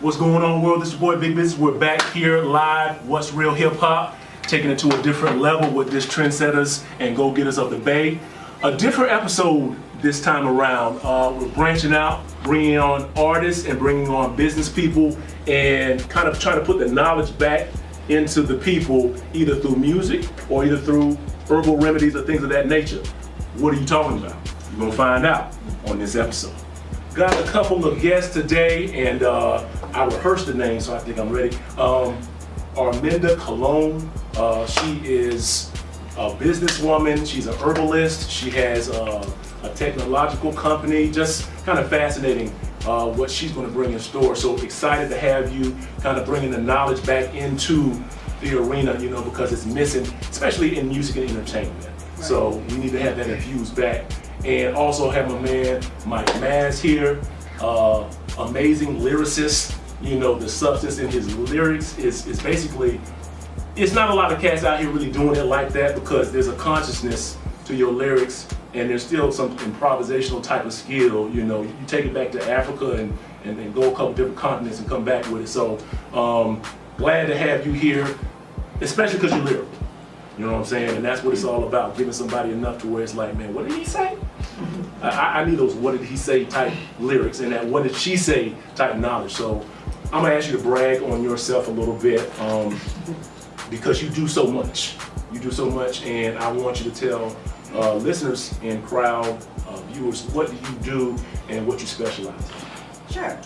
What's going on, world? This is your boy Big Business. We're back here live, What's Real Hip Hop, taking it to a different level with this Trendsetters and Go-Getters of the Bay. A different episode this time around. We're branching out, bringing on artists and bringing on business people and kind of trying to put the knowledge back into the people, either through music or either through herbal remedies or things of that nature. What are you talking about? You're gonna find out on this episode. Got a couple of guests today, and I rehearsed the name, so I think I'm ready. Arminda Colon, she is a businesswoman, she's an herbalist, she has a technological company, just kind of fascinating what she's going to bring in store. So excited to have you kind of bringing the knowledge back into the arena, you know, because it's missing, especially in music and entertainment. Right. So we need to have that infused back. And also have my man Mike Maz here, amazing lyricist. You know, the substance in his lyrics is basically, it's not a lot of cats out here really doing it like that because there's a consciousness to your lyrics and there's still some improvisational type of skill. You know, you take it back to Africa and then go a couple different continents and come back with it. So glad to have you here, especially because you're lyrical. You know what I'm saying? And that's what it's all about, giving somebody enough to where it's like, man, what did he say? I need those what did he say type lyrics and that what did she say type knowledge. So I'm gonna ask you to brag on yourself a little bit because you do so much. You do so much, and I want you to tell listeners and crowd viewers what do you do and what you specialize in. Sure.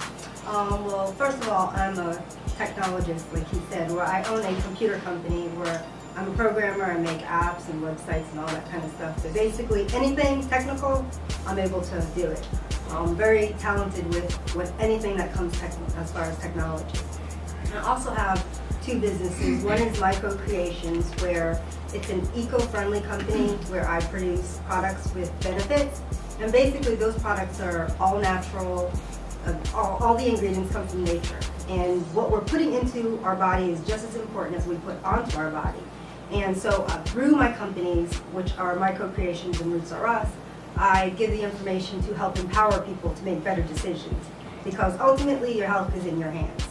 Well, first of all, I'm a technologist, like he said, where I own a computer company where I'm a programmer, I make apps and websites and all that kind of stuff. So basically anything technical, I'm able to do it. I'm very talented with anything that comes as far as technology. I also have two businesses. One is MyCoCreations, where it's an eco-friendly company where I produce products with benefits. And basically those products are all natural, all the ingredients come from nature. And what we're putting into our body is just as important as we put onto our body. And so through my companies, which are MyCoCreations and Roots Are Us, I give the information to help empower people to make better decisions, because ultimately your health is in your hands.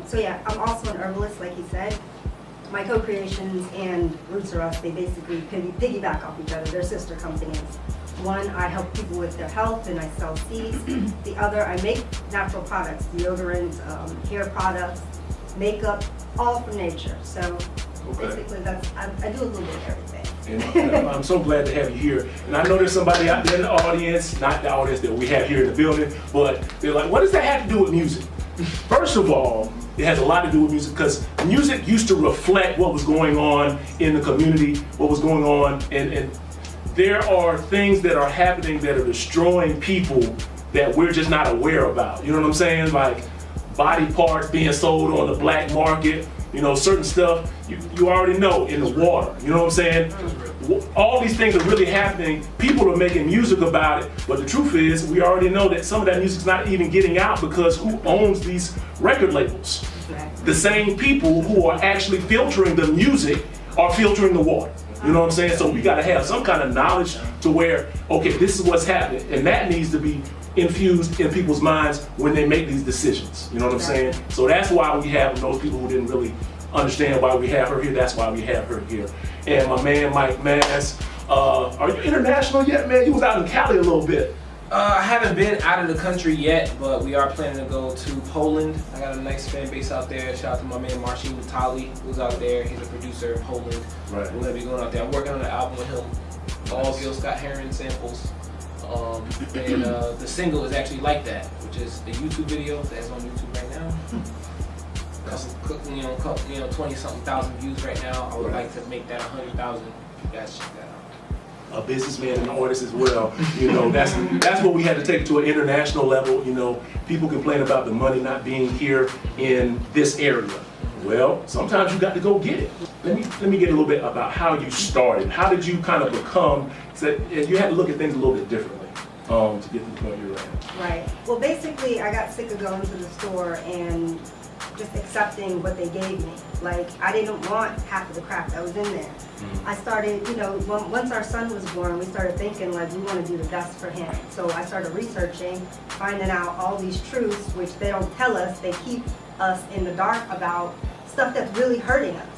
So yeah, I'm also an herbalist, like he said. MyCoCreations and Roots Are Us, they basically piggyback off each other. They're sister companies. One, I help people with their health and I sell seeds. The other, I make natural products, deodorant, hair products, makeup, all from nature. So basically I do a little bit of everything. And I'm so glad to have you here. And I know there's somebody out there in the audience, not the audience that we have here in the building, but they're like, what does that have to do with music? First of all, it has a lot to do with music because music used to reflect what was going on in the community, what was going on, and there are things that are happening that are destroying people that we're just not aware about. You know what I'm saying? Like body parts being sold on the black market, you know, certain stuff you already know in the water. You know what I'm saying? All these things are really happening. People are making music about it, but the truth is we already know that some of that music's not even getting out because who owns these record labels? The same people who are actually filtering the music are filtering the water. You know what I'm saying? So we gotta have some kind of knowledge to where, okay, this is what's happening, and that needs to be infused in people's minds when they make these decisions. You know what I'm saying? So that's why we have those people who didn't really understand why we have her here. That's why we have her here. And my man Mike Maz, are you international yet, man? You was out in Cali a little bit. I haven't been out of the country yet, but we are planning to go to Poland. I got a nice fan base out there. Shout out to my man Marcin Vitali, who's out there. He's a producer in Poland. Right. We're gonna be going out there. I'm working on an album with him, all Gil Scott-Heron samples. And the single is actually Like That, which is the YouTube video that's on YouTube right now. Couple, 20-something thousand views right now. I would like to make that 100,000. You guys check that out. A businessman and an artist as well. You know, that's what we had to take to an international level. You know, people complain about the money not being here in this area. Well, sometimes you got to go get it. Let me get a little bit about how you started. How did you kind of become? So you had to look at things a little bit differently to get to the point you're at. Right. Well, basically, I got sick of going to the store and just accepting what they gave me. Like, I didn't want half of the crap that was in there. I started, you know, once our son was born, we started thinking like we want to do the best for him. So I started researching, finding out all these truths, which they don't tell us. They keep us in the dark about stuff that's really hurting us.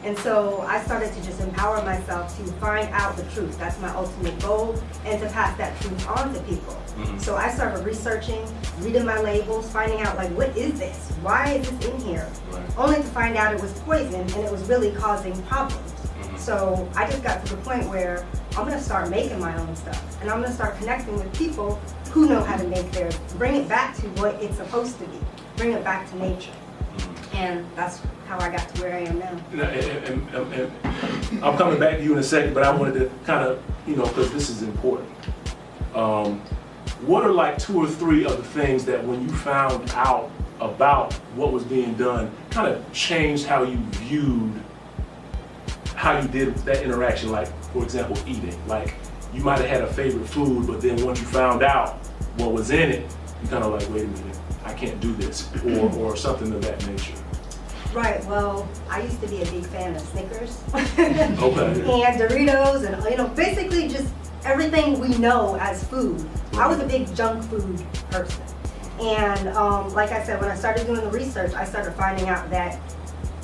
And so I started to just empower myself to find out the truth. That's my ultimate goal, and to pass that truth on to people. So I started researching, reading my labels, finding out like, what is this? Why is this in here? Only to find out it was poison and it was really causing problems. So I just got to the point where I'm gonna start making my own stuff, and I'm gonna start connecting with people who know how to make theirs, bring it back to what it's supposed to be, bring it back to nature. And that's how I got to where I am now. And I'm coming back to you in a second, but I wanted to kind of, you know, because this is important. What are like 2 or 3 of the things that when you found out about what was being done, kind of changed how you viewed how you did that interaction? Like, for example, eating. Like, you might have had a favorite food, but then once you found out what was in it, you kind of like, wait a minute, I can't do this, or something of that nature. Right, well, I used to be a big fan of Snickers. Okay. And Doritos, and, you know, basically just everything we know as food. I was a big junk food person. And like I said, when I started doing the research, I started finding out that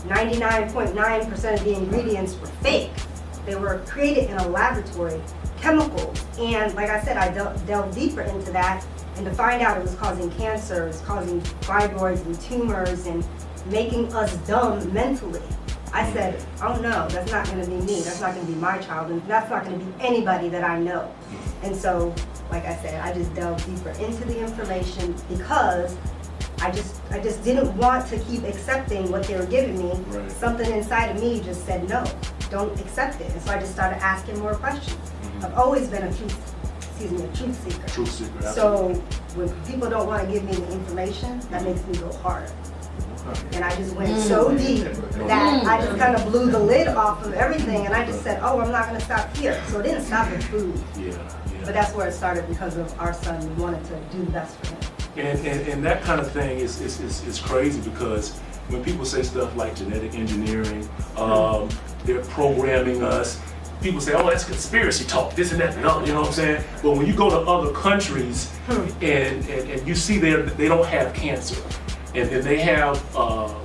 99.9% of the ingredients were fake. They were created in a laboratory, chemicals. And like I said, I delved deeper into that, and to find out it was causing cancer, it's causing fibroids and tumors, and making us dumb mentally. I said, oh no, that's not gonna be me, that's not gonna be my child, and that's not gonna be anybody that I know. And so, like I said, I just delved deeper into the information because I just didn't want to keep accepting what they were giving me. Right. Something inside of me just said, no, don't accept it. And so I just started asking more questions. I've always been a truth seeker. Truth seeker, absolutely. So when people don't want to give me the information, that makes me go harder. And I just went so deep that I just kind of blew the lid off of everything, and I just said, oh, I'm not going to stop here. So it didn't stop with food. Yeah. But that's where it started because of our son. We wanted to do the best for him. And that kind of thing is crazy, because when people say stuff like genetic engineering, they're programming us. People say, oh, that's conspiracy talk, this and that and other, you know what I'm saying? But when you go to other countries and you see they don't have cancer, and then they have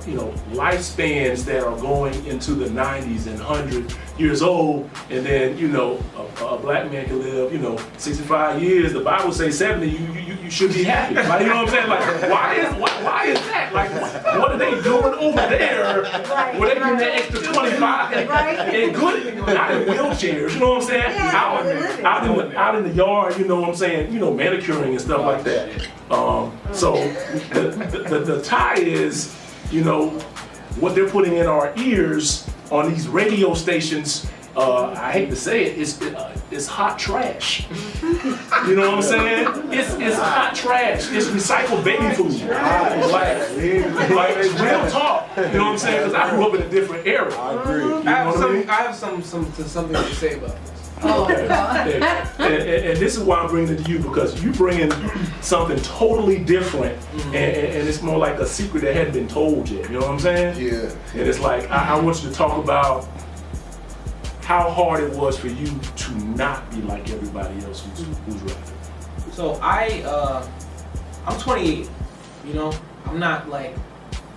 you know, lifespans that are going into the 90s and 100 years old, and then, you know, a black man can live, you know, 65 years. The Bible says 70. You should be happy. Like, you know what I'm saying? Like, why is that? Like, what are they doing over there? Right, Where they getting that extra 25 and good, not in wheelchairs. You know what I'm saying? Yeah, out in the yard. You know what I'm saying? You know, manicuring and stuff like that. So the tie is, you know, what they're putting in our ears on these radio stations. I hate to say it, it's hot trash. You know what I'm saying? It's hot trash. It's recycled baby food. Like real talk. You know what I'm saying? Because I grew up in a different era. I agree. I have something to say about this. And this is why I'm bringing it to you, because you bring in something totally different, and it's more like a secret that hadn't been told yet. You know what I'm saying? Yeah. And it's like, I want you to talk about how hard it was for you to not be like everybody else who's rapping. So I'm 28, you know, I'm not like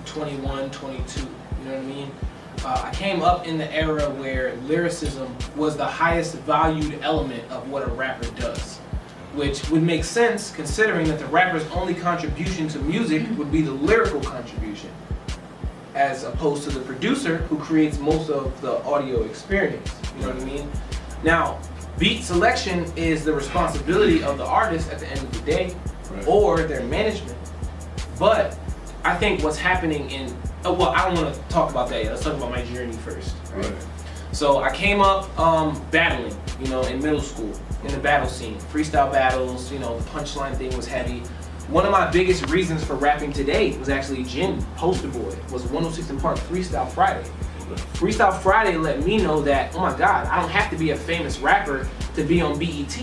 21, 22, you know what I mean? I came up in the era where lyricism was the highest valued element of what a rapper does, which would make sense considering that the rapper's only contribution to music would be the lyrical contribution, as opposed to the producer who creates most of the audio experience, you know what I mean? Now, beat selection is the responsibility of the artist at the end of the day, or their management. But I think what's happening in, well, I don't want to talk about that yet. Let's talk about my journey first. Right. So I came up battling, you know, in middle school, in the battle scene. Freestyle battles, you know, the punchline thing was heavy. One of my biggest reasons for rapping today was actually Jim, poster boy, was 106 in Park Freestyle Friday. Freestyle Friday let me know that, oh my God, I don't have to be a famous rapper to be on BET.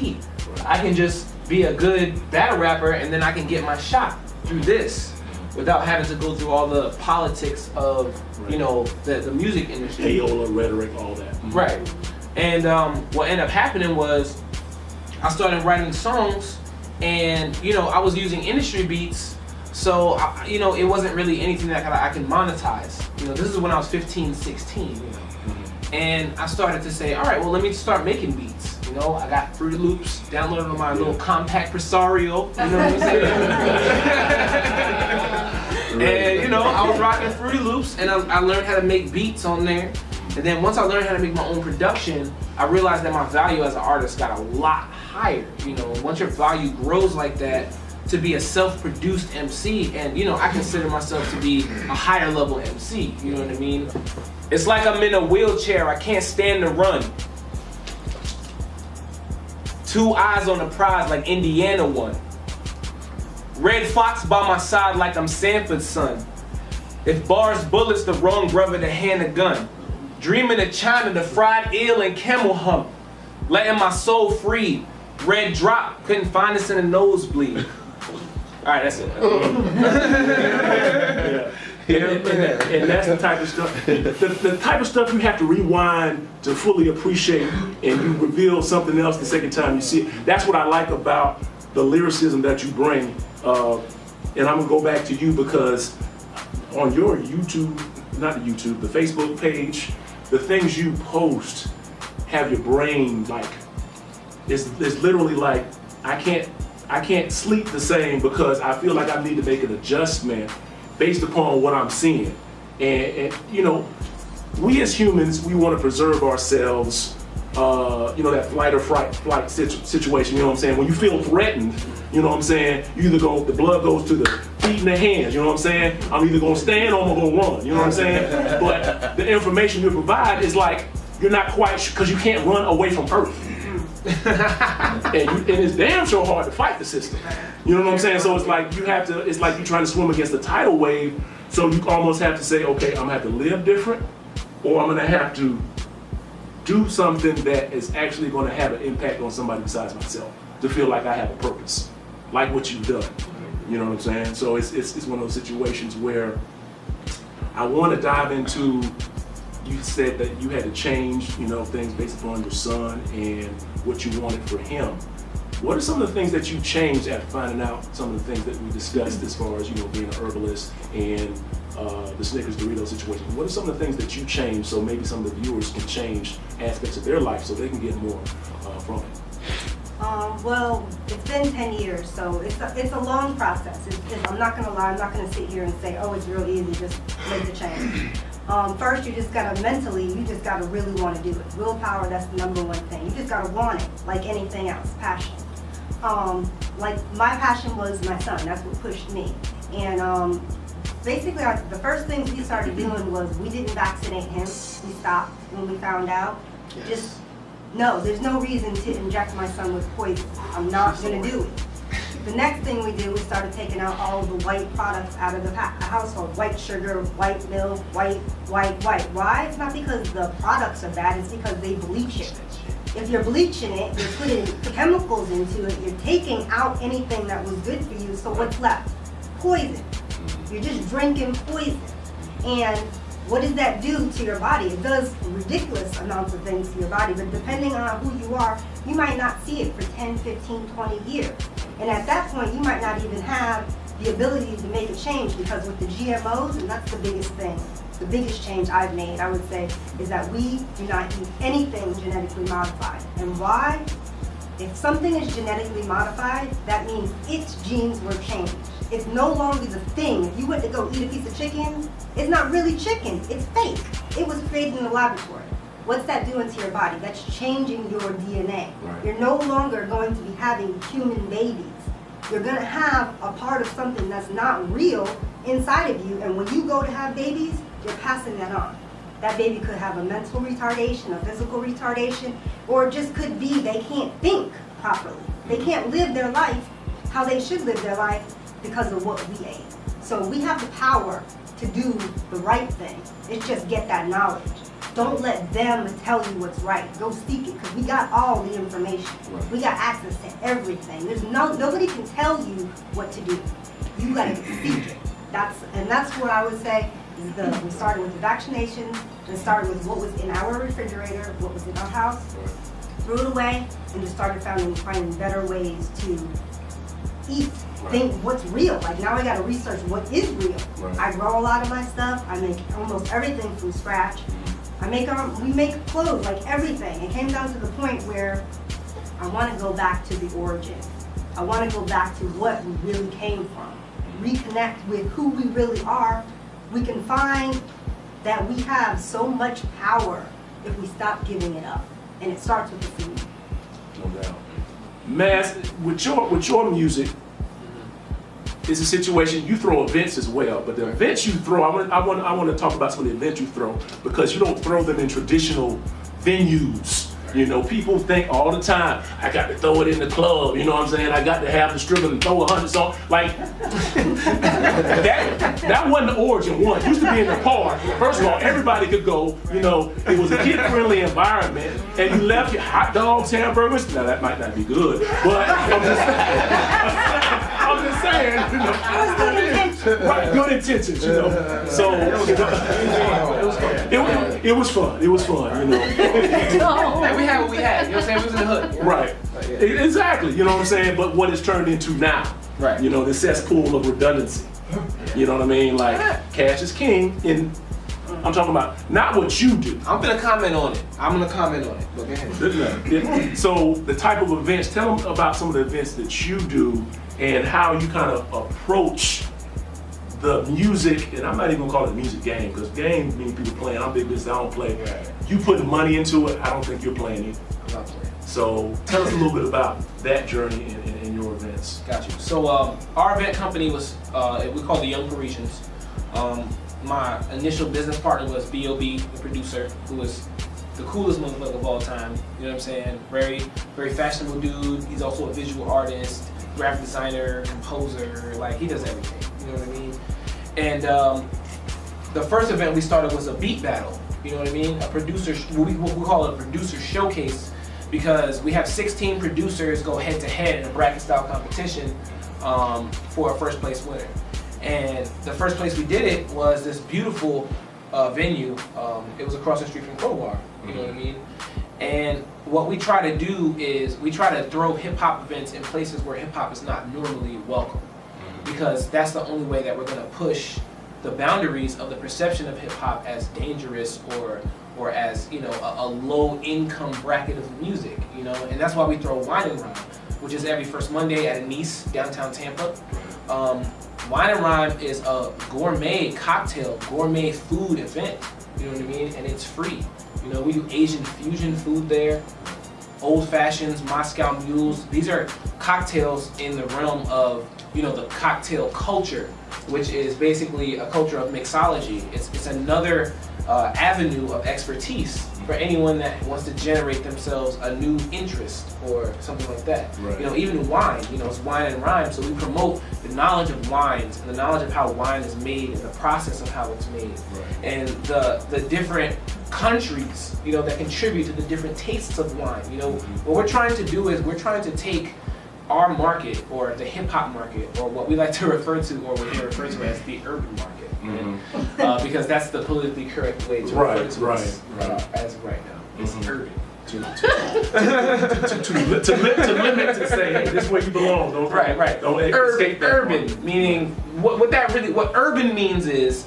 I can just be a good battle rapper, and then I can get my shot through this. without having to go through all the politics of, you know, the music industry. Payola, rhetoric, all that. Right. And what ended up happening was I started writing songs, and, you know, I was using industry beats, so, you know, it wasn't really anything that I can monetize. You know, this is when I was 15, 16, you know. And I started to say, all right, well, let me start making beats. You know, I got Fruity Loops downloaded on my little compact Presario. You know what I'm saying? And, you know, I was rocking Fruity Loops, and I learned how to make beats on there. And then once I learned how to make my own production, I realized that my value as an artist got a lot higher. You know, once your value grows like that, to be a self-produced MC, and, you know, I consider myself to be a higher level MC, you know what I mean? It's like I'm in a wheelchair, I can't stand to run. 2 eyes on the prize like Indiana won. Red Fox by my side like I'm Sanford's son. If bars bullets, the wrong brother to hand a gun. Dreaming of China, the fried eel and camel hump. Letting my soul free. Red drop, couldn't find us in a nosebleed. Alright, that's it. And that's the type of stuff. The type of stuff you have to rewind to fully appreciate, and you reveal something else the second time you see it. That's what I like about the lyricism that you bring. And I'm gonna go back to you, because on your YouTube, not the YouTube, the Facebook page, the things you post have your brain like, it's literally like, I can't sleep the same, because I feel like I need to make an adjustment based upon what I'm seeing. And you know, we as humans, we want to preserve ourselves, you know, that flight or flight situation, you know what I'm saying? When you feel threatened, you know what I'm saying, you either go, the blood goes to the feet and the hands, you know what I'm saying? I'm either gonna stand or I'm gonna run, you know what I'm saying? But the information you provide is like, you're not quite sure, because you can't run away from Earth. and it's damn sure hard to fight the system. You know what I'm saying? So it's like you have to, it's like you're trying to swim against the tidal wave, so you almost have to say, okay, I'm gonna have to live different, or I'm gonna have to do something that is actually gonna have an impact on somebody besides myself, to feel like I have a purpose, like what you've done. You know what I'm saying? So it's one of those situations where I want to dive into, you said that you had to change, you know, things based upon your son and what you wanted for him. What are some of the things that you changed after finding out some of the things that we discussed as far as, you know, being an herbalist and the Snickers Dorito situation? What are some of the things that you changed so maybe some of the viewers can change aspects of their life so they can get more from it? Well, it's been 10 years, so it's a long process. I'm not gonna lie, I'm not gonna sit here and say, oh, it's real easy, just make the change. First, you just gotta mentally, you just gotta really want to do it. Willpower, that's the number one thing. You just gotta want it, like anything else, passion. Like my passion was my son, that's what pushed me. And basically, the first things we started doing was we didn't vaccinate him. We stopped when we found out. Just, no, there's no reason to inject my son with poison. I'm not gonna do it. The next thing we did, we started taking out all the white products out of the household. White sugar, white milk, white. Why? It's not because the products are bad, it's because they bleach it. If you're bleaching it, you're putting chemicals into it, you're taking out anything that was good for you, so what's left? Poison. You're just drinking poison. And what does that do to your body? It does ridiculous amounts of things to your body, but depending on who you are, you might not see it for 10, 15, 20 years. And at that point, you might not even have the ability to make a change, because with the GMOs, and that's the biggest thing, the biggest change I've made, I would say, is that we do not eat anything genetically modified. And why? If something is genetically modified, that means its genes were changed. It's no longer the thing. If you went to go eat a piece of chicken, it's not really chicken, it's fake. It was created in the laboratory. What's that doing to your body? That's changing your DNA. Right. You're no longer going to be having human babies. You're gonna have a part of something that's not real inside of you, and when you go to have babies, you're passing that on. That baby could have a mental retardation, a physical retardation, or it just could be they can't think properly. They can't live their life how they should live their life because of what we ate. So we have the power to do the right thing. It's just get that knowledge. Don't let them tell you what's right. Go seek it, because we got all the information. Right. We got access to everything. There's nobody can tell you what to do. You gotta seek it. That's what I would say is we started with the vaccinations, and started with what was in our refrigerator, what was in our house, threw it away, and just started finding better ways to eat. Think what's real. Like now I gotta research what is real. Right. I grow a lot of my stuff. I make almost everything from scratch. We make clothes, like everything. It came down to the point where I want to go back to the origin. I want to go back to what we really came from. Reconnect with who we really are. We can find that we have so much power if we stop giving it up. And it starts with the food. No doubt. Mass, with your music, it's a situation, you throw events as well, but the events you throw, I want to talk about some of the events you throw, because you don't throw them in traditional venues. You know, people think all the time, I got to throw it in the club, you know what I'm saying? I got to have the stripper and throw 100 songs. Like, that wasn't the origin one. It used to be in the park. First of all, everybody could go, you know, it was a kid-friendly environment, and you left your hot dogs, hamburgers. Now, that might not be good, but I'm just saying, you know. Right, good intentions, you know. So, it was fun, you know. We had what we had, you know what I'm saying? We was in the hood. Right. Exactly, you know what I'm saying? But what it's turned into now, right? You know, the cesspool of redundancy. You know what I mean? Like, cash is king, and I'm talking about not what you do. I'm gonna comment on it. But go ahead. So, the type of events, tell them about some of the events that you do and how you kind of approach the music, and I'm not even gonna call it a music game, because game means people playing. I'm big business, I don't play. Right. You putting money into it, I don't think you're playing either. I'm not playing. So tell us a little bit about that journey in your events. Got you. So our event company was, we call the MyCoCreations. My initial business partner was B.O.B., the producer, who was the coolest motherfucker of all time. You know what I'm saying? Very, very fashionable dude. He's also a visual artist, graphic designer, composer. Like, he does everything. You know what I mean? And the first event we started was a beat battle. You know what I mean? A producer, what we call it a producer showcase, because we have 16 producers go head to head in a bracket style competition for a first place winner. And the first place we did it was this beautiful venue. It was across the street from Crowbar. You know what I mean? And what we try to do is we try to throw hip hop events in places where hip hop is not normally welcome, because that's the only way that we're going to push the boundaries of the perception of hip hop as dangerous or as, you know, a low income bracket of music, you know. And that's why we throw Wine and Rhyme, which is every first Monday at Nice, downtown Tampa. Wine and Rhyme is a gourmet cocktail, gourmet food event, you know what I mean? And it's free. You know, we do Asian fusion food there, old fashions, Moscow mules. These are cocktails in the realm of, you know, the cocktail culture, which is basically a culture of mixology. It's another avenue of expertise for anyone that wants to generate themselves a new interest or something like that. Right. You know, even wine, you know, it's Wine and Rhyme, so we promote the knowledge of wines and the knowledge of how wine is made and the process of how it's made. Right. And the different countries, you know, that contribute to the different tastes of wine. You know, what we're trying to do is we're trying to take our market, or the hip hop market, or what we like to refer to, or what they refer to as the urban market, because that's the politically correct way to refer to it as of right now. It's urban. To limit, to say, hey, this is where you belong. Don't, right. Don't escape that urban, part. meaning what urban means is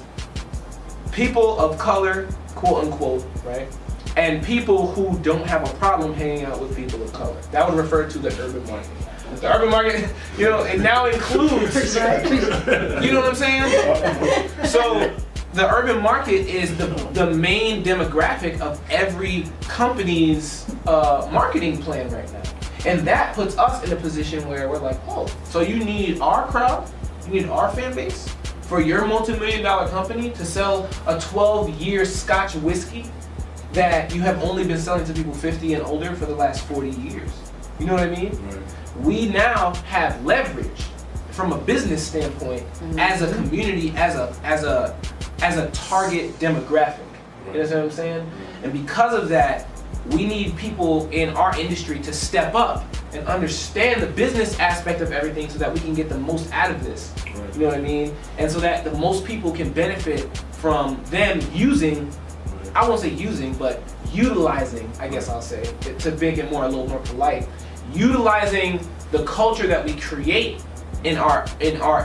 people of color, quote unquote, right? And people who don't have a problem hanging out with people of color. That would refer to the urban market. The urban market, you know, it now includes, you know what I'm saying? So the urban market is the main demographic of every company's marketing plan right now. And that puts us in a position where we're like, oh, so you need our crowd, you need our fan base for your multi-million-dollar company to sell a 12-year Scotch whiskey that you have only been selling to people 50 and older for the last 40 years. You know what I mean? Right. We now have leverage from a business standpoint as a community, as a target demographic. You know what I'm saying? And because of that, we need people in our industry to step up and understand the business aspect of everything so that we can get the most out of this. Right. You know what I mean? And so that the most people can benefit from them using, I won't say using, but utilizing, I guess I'll say, to make it a little more polite, utilizing the culture that we create in our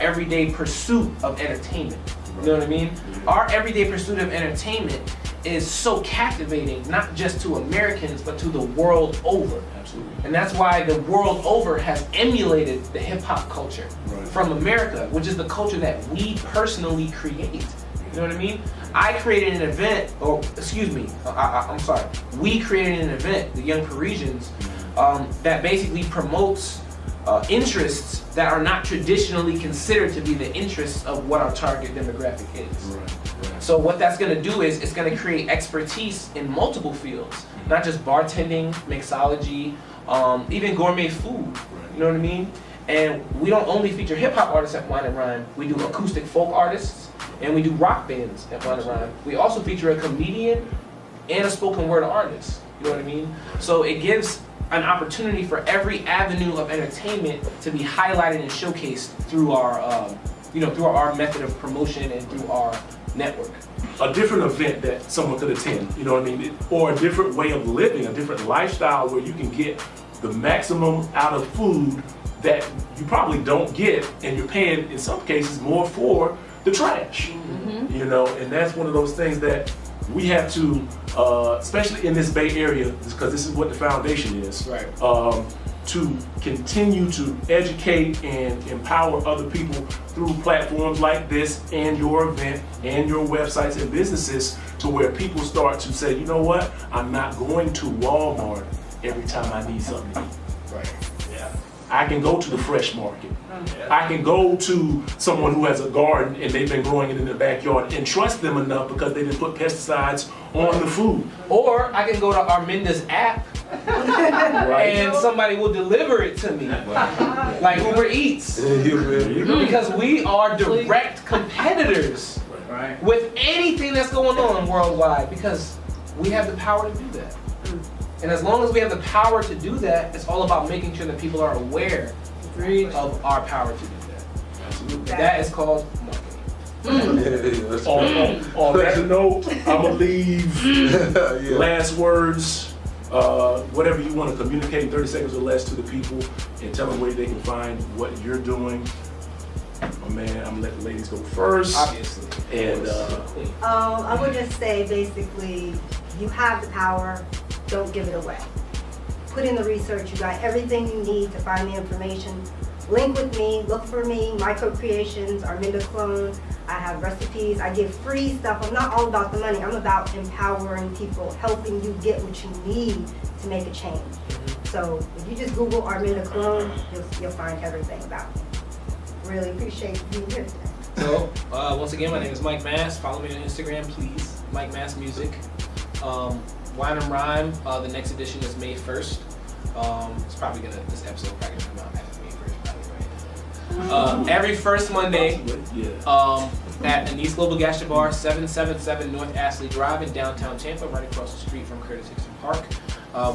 everyday pursuit of entertainment. You know what I mean? Our everyday pursuit of entertainment is so captivating, not just to Americans, but to the world over. Absolutely. And that's why the world over has emulated the hip hop culture from America, which is the culture that we personally create. You know what I mean? I created an event, or excuse me, I'm sorry. We created an event, the Young Parisians, that basically promotes interests that are not traditionally considered to be the interests of what our target demographic is. Right. So what that's going to do is it's going to create expertise in multiple fields, not just bartending, mixology, even gourmet food. You know what I mean? And we don't only feature hip hop artists at Wine and Rhyme. We do acoustic folk artists, and we do rock bands at Wine and Rhyme. We also feature a comedian and a spoken word artist. You know what I mean? So it gives an opportunity for every avenue of entertainment to be highlighted and showcased through our, through our method of promotion and through our network. A different event that someone could attend, you know what I mean? Or a different way of living, a different lifestyle where you can get the maximum out of food that you probably don't get, and you're paying, in some cases, more for the trash. Mm-hmm. You know, and that's one of those things that we have to, especially in this Bay Area, because this is what the foundation is, Right. To continue to educate and empower other people through platforms like this and your event and your websites and businesses, to where people start to say, you know what, I'm not going to Walmart every time I need something to eat. Right. Yeah. I can go to the fresh market. I can go to someone who has a garden and they've been growing it in their backyard and trust them enough because they didn't put pesticides on the food. Or I can go to Arminda's app and somebody will deliver it to me, like Uber Eats, because we are direct competitors with anything that's going on worldwide, because we have the power to do that. And as long as we have the power to do that, it's all about making sure that people are aware of our power to do that. And that is called marketing. On that note, I'm gonna leave last words, whatever you want to communicate in 30 seconds or less to the people, and tell them where they can find what you're doing. Oh man, I'm gonna let the ladies go first. Obviously. And I would just say, basically, you have the power, don't give it away. Put in the research, you got everything you need to find the information. Link with me, look for me, MyCoCreations, Arminda Clone. I have recipes, I give free stuff. I'm not all about the money, I'm about empowering people, helping you get what you need to make a change. So if you just Google Arminda Clone, you'll find everything about me. Really appreciate being here today. So, once again, my name is Mike Mass. Follow me on Instagram, please. Mike Mass Music. Wine and Rhyme, the next edition is May 1st. This episode probably gonna come out after May 1st, probably, right? Every first Monday, at Anise Global Gastro Bar, 777 North Ashley Drive in downtown Tampa, right across the street from Curtis Hickson Park.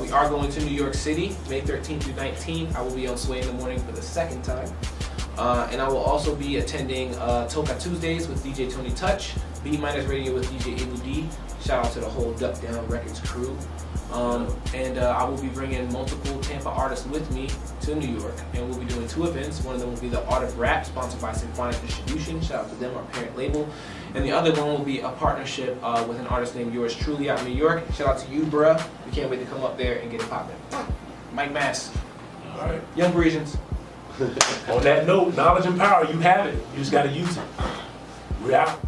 We are going to New York City, May 13th through 19th. I will be on Sway in the Morning for the second time. And I will also be attending Toka Tuesdays with DJ Tony Touch, B- Radio with DJ Able D. Shout out to the whole Duck Down Records crew. And I will be bringing multiple Tampa artists with me to New York, and we'll be doing 2 events. One of them will be the Art of Rap, sponsored by Symphonic Distribution. Shout out to them, our parent label. And the other one will be a partnership with an artist named Yours Truly out in New York. Shout out to you, bruh. We can't wait to come up there and get it poppin'. Mike Mass. all right. Young Parisians. On that note, knowledge and power, you have it. You just gotta use it. We're out.